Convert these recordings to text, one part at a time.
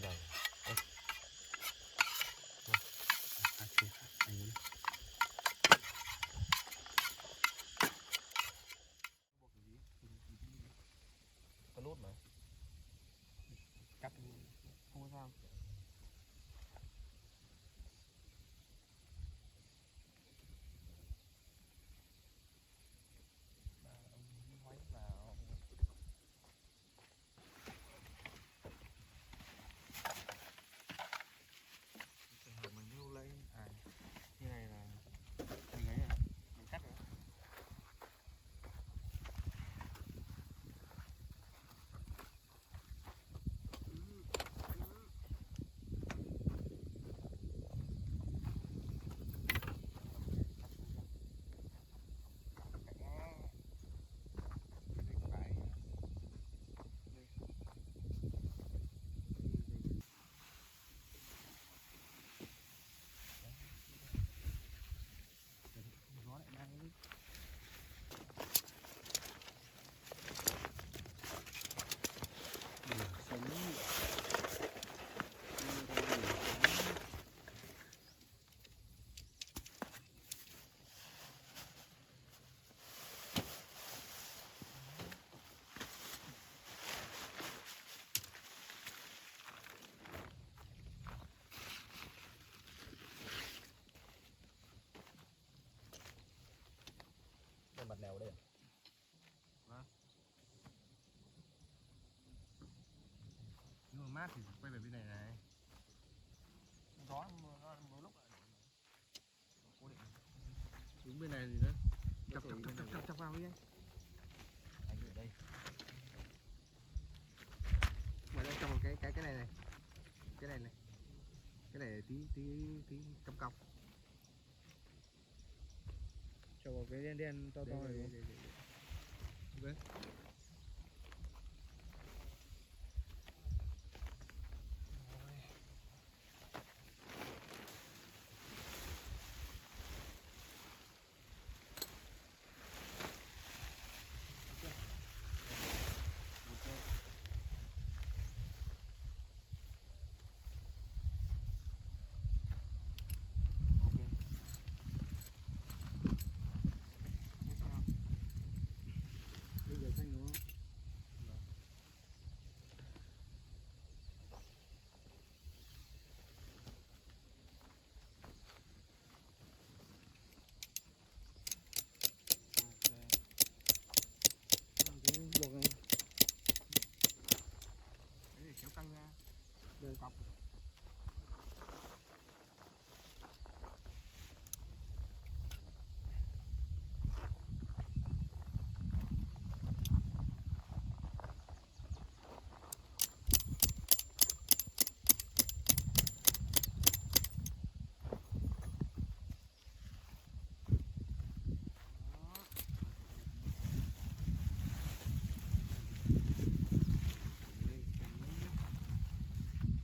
rồi. Có nút mà. Cắt không có sao. Như này là mình ấy rồi, mình cắt rồi. Cái mặt nào đây à? Vâng. Nhưng mà mát thì quay về bên này này. Gió một lúc lại cố định. Đứng bên này gì nữa? Chọc vào đi anh. Anh ở đây. Mà đây cho một cái này này. Cái này này. Cái này tí cong cong. Cho vào cái đen to to này. Ok. Buộc này. Đấy để kéo căng ra. Đưa cọc.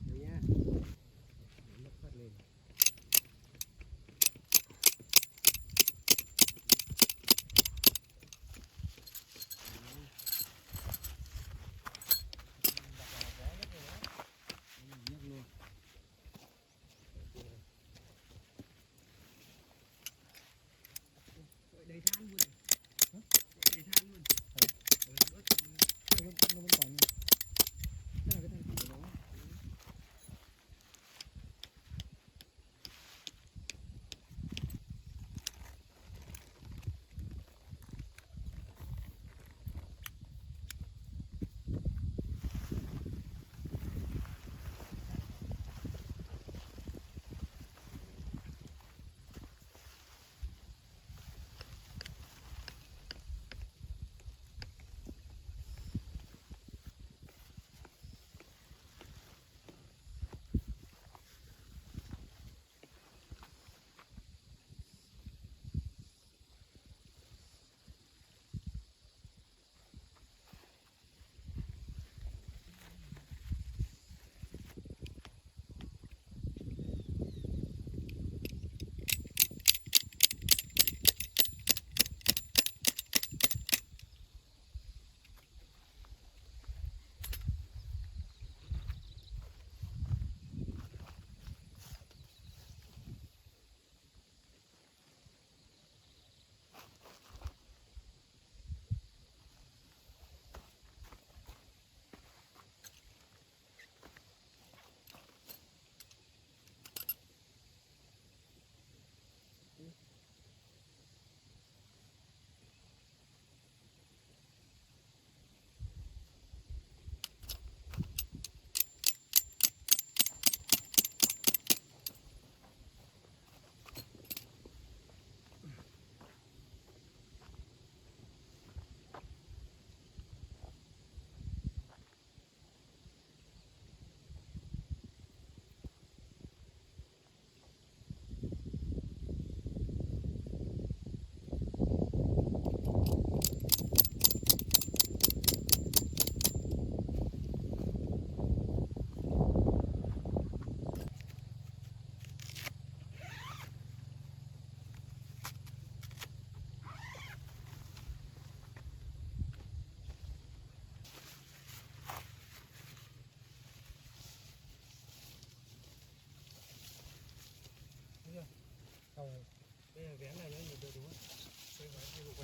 Đấy nhá.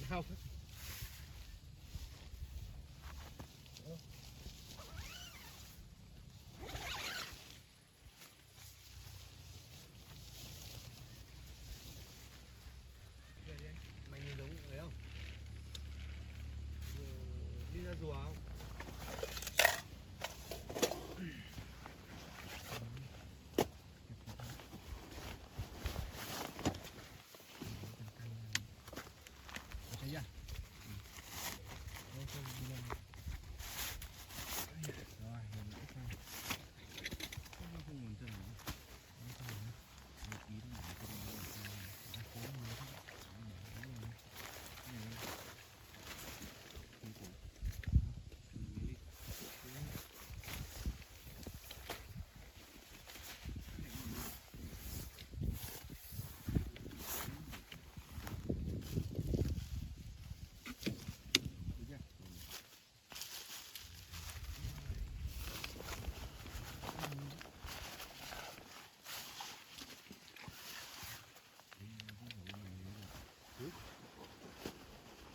Không. Mày nhìn giống đấy không? Đi ra rùa không? Thấy chưa? Rồi, mình ít thôi. Không muốn chân nữa. Một ý là con nó khó nhiều lắm.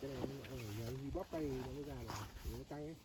Cái này nó ở nhà bóp tay nó mới ra được, nó căng ấy.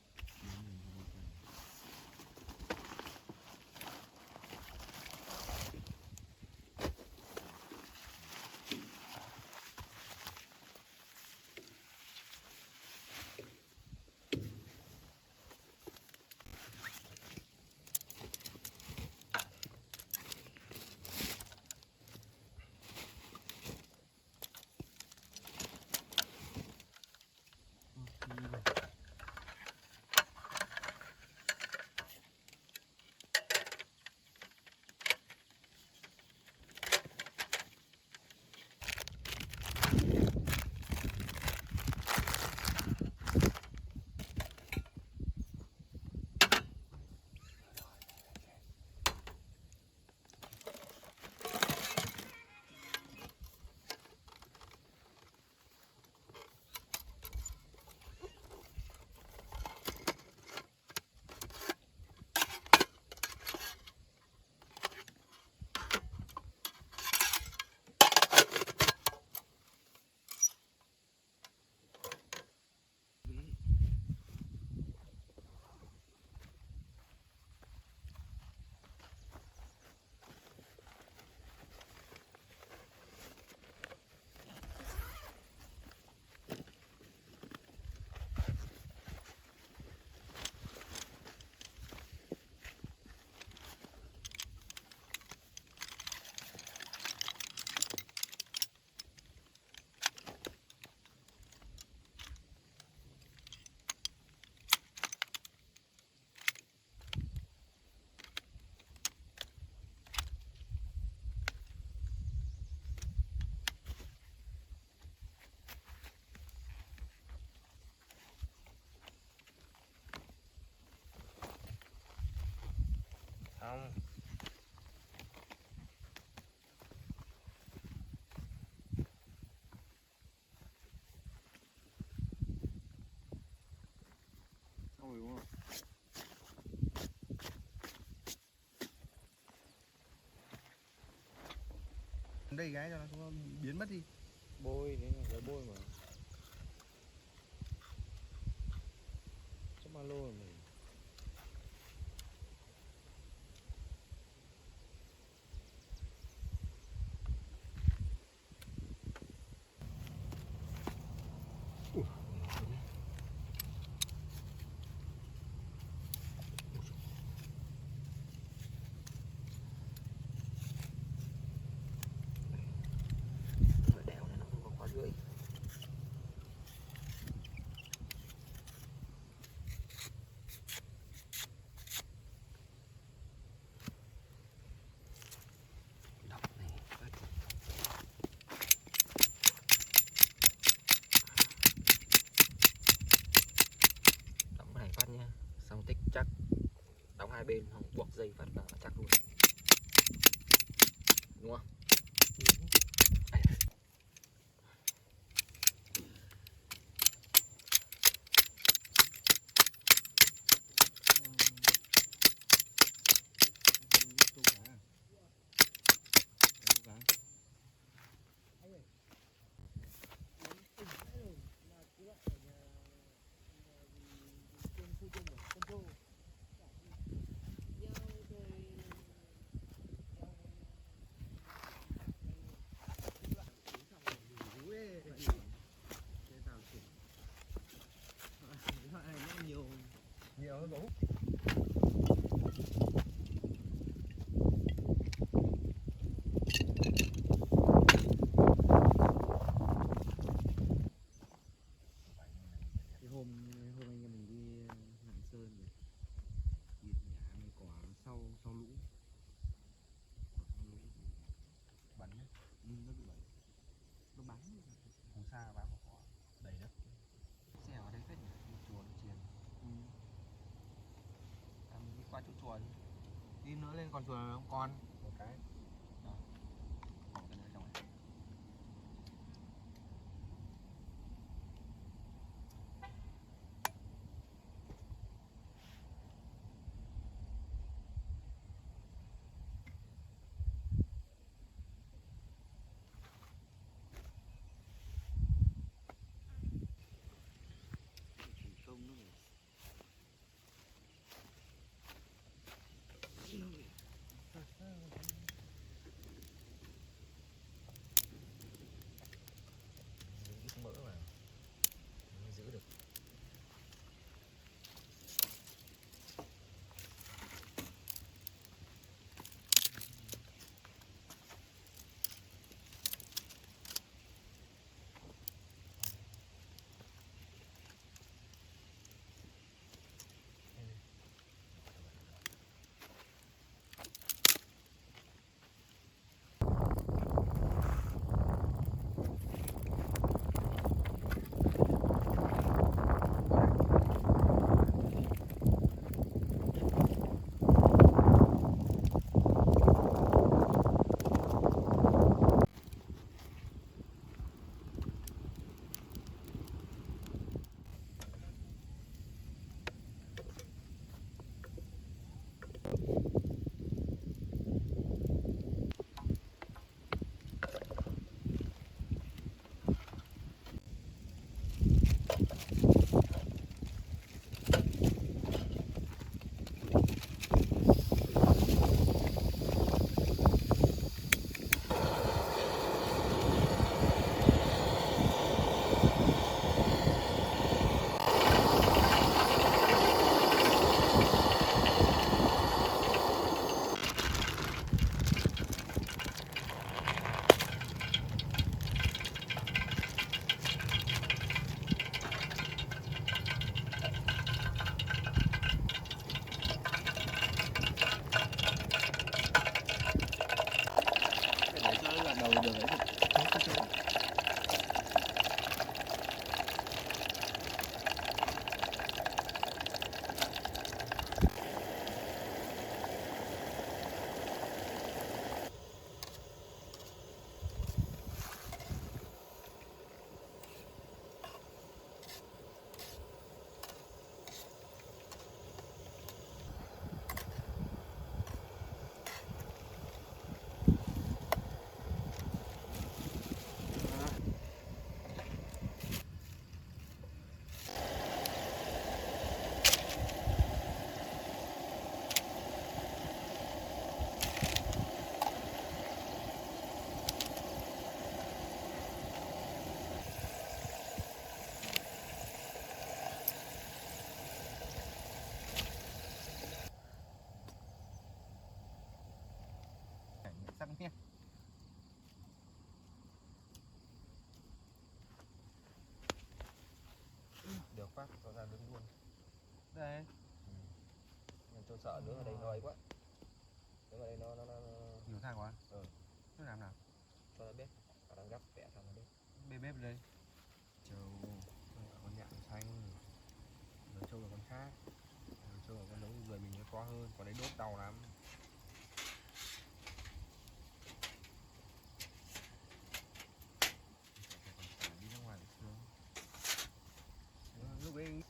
Không. Xong rồi đúng không? Đây gái cho nó biến mất đi. Bôi đấy là cái bôi mà. Chắc ba lô rồi mình. Đèo này nó không có quá rưỡi. Đọc này phát. Đóng cái này phát nha. Xong tích chắc. Đóng hai bên không buộc dây phát vào chắc luôn. Đúng không? xa bám vào cỏ đầy đất. Xe ở đây phết nhỉ, đi chùa đi chiền. Mình đi qua chỗ chùa đi. Đi nữa lên còn chùa nào không con? Một cái. Còn cái nữa trong này. Không nữa. Ít mỡ mà mới giữ được. Để cho nó là đầu đường ấy. Sắc nhé. Được phát cho ra đứng luôn. Đây. Nhưng tôi sợ đứng ở đây nó ấy quá. Đứng ở đây nó Nhiều thang quá. Nó làm nào? cho nó bếp. Nó đang gấp vẽ xong nó bếp. Bếp bếp đây. Trâu, con nhạn xanh. Rồi trâu là con khác. Rồi trâu là con giống người mình nó to hơn, còn đấy đốt đau lắm. Đi ra ngoài được lúc ấy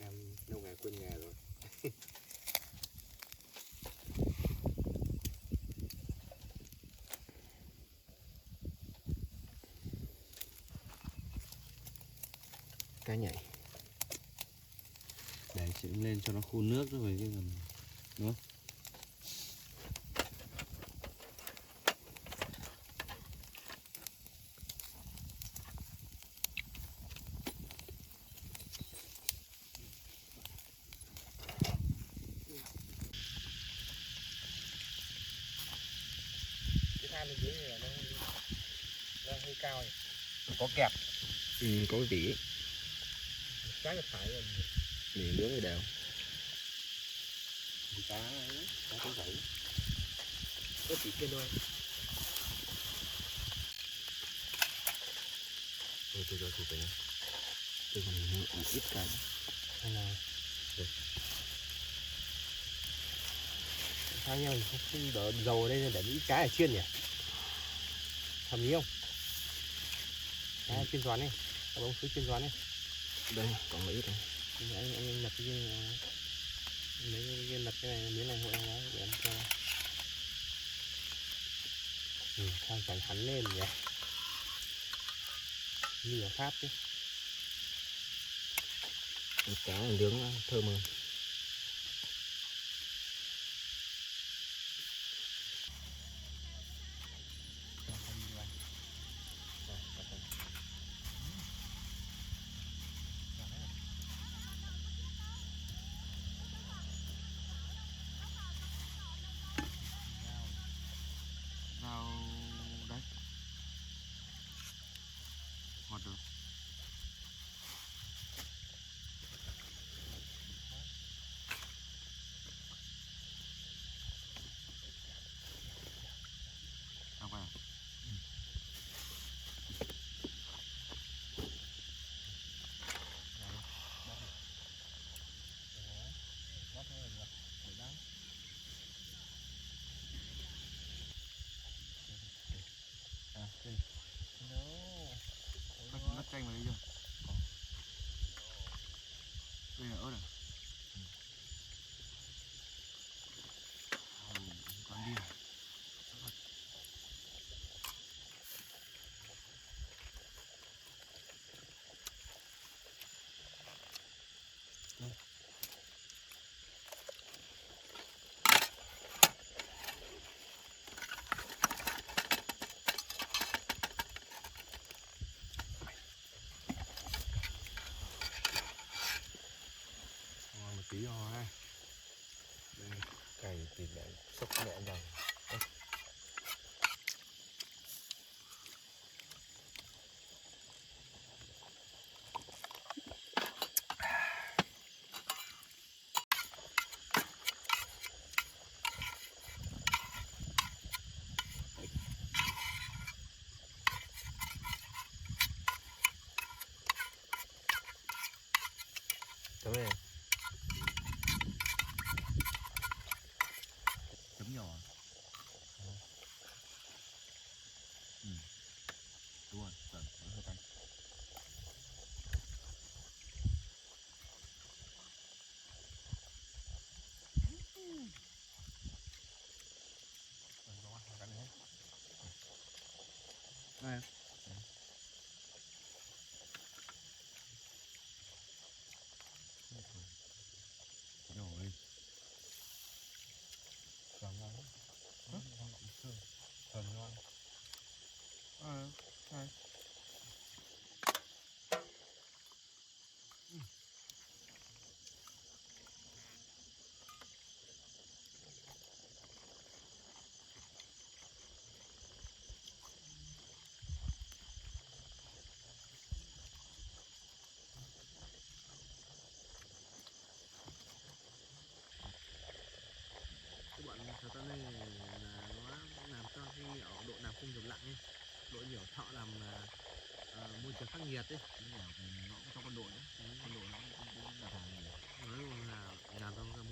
Em lâu ngày quên nghề rồi. nhảy để lên cho nó khô nước rồi chứ còn đúng không? Cái than bên dưới này nó hơi cao này. Có kẹp. Có cái vỉ Trái là phải rồi. để nướng rồi đều. Cá ấy, cá cái vảy. Có chỉ kia thôi. Tôi cho thủ tính. Tôi còn ít cả. Hay là sao nhau không đỡ dầu ở đây để ít cá để chiên nhỉ? Thầm ý không? Chiên xoắn đi. Các bông cứ chiên xoắn đi. Đây, còn ít này. Anh lật cái lật cái này miếng này hộ em đó để em cho. Sao chẳng hắn lên nhỉ? Như ở Pháp chứ. Cá này nướng thơm hơn. Rau đấy. Ngọt được. Sao vậy? Mất chanh vào đây chưa? Đây là ớt à? Con đi à? Một tí ho ha. Đây, cày thịt lại xúc nhẹ nhàng. Chấm này. Chấm nhỏ. Đúng rồi, nó hơi tanh. Đây. Rồi. Giòn ngon lắm. Giòn ngon. Đây. Cái bọn sở ta này là nó làm cho cái ở độ nạp không dập lặng ấy, độ nhiều thọ làm môi trường khắc nghiệt ấy. Nó cũng trong quân đội đấy, quân đội nó cũng đặt hàng gì. Nói là làm cho